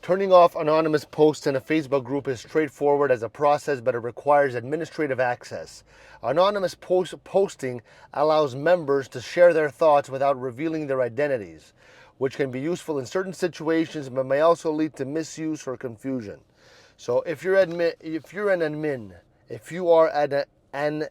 Turning off anonymous posts in a Facebook group is straightforward as a process, but it requires administrative access. Anonymous posting allows members to share their thoughts without revealing their identities, which can be useful in certain situations but may also lead to misuse or confusion. So if you are an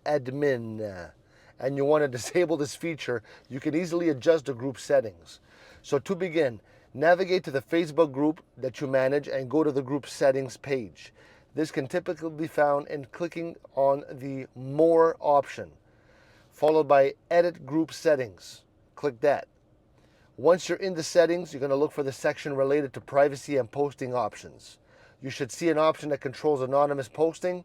admin and you want to disable this feature, you can easily adjust the group settings. So to begin, navigate to the Facebook group that you manage and go to the group settings page. This can typically be found in clicking on the More option, followed by Edit Group Settings. Click that. Once you're in the settings, you're going to look for the section related to privacy and posting options. You should see an option that controls anonymous posting.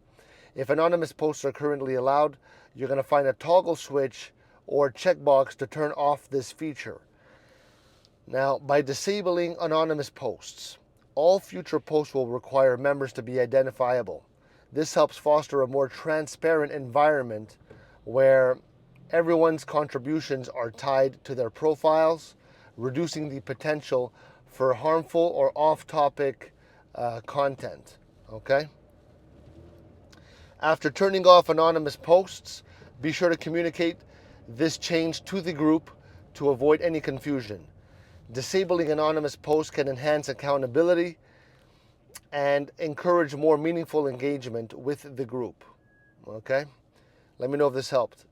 If anonymous posts are currently allowed, you're going to find a toggle switch or checkbox to turn off this feature. Now, by disabling anonymous posts, all future posts will require members to be identifiable. This helps foster a more transparent environment where everyone's contributions are tied to their profiles, reducing the potential for harmful or off-topic content. Okay? After turning off anonymous posts, be sure to communicate this change to the group to avoid any confusion. Disabling anonymous posts can enhance accountability and encourage more meaningful engagement with the group. Okay? Let me know if this helped.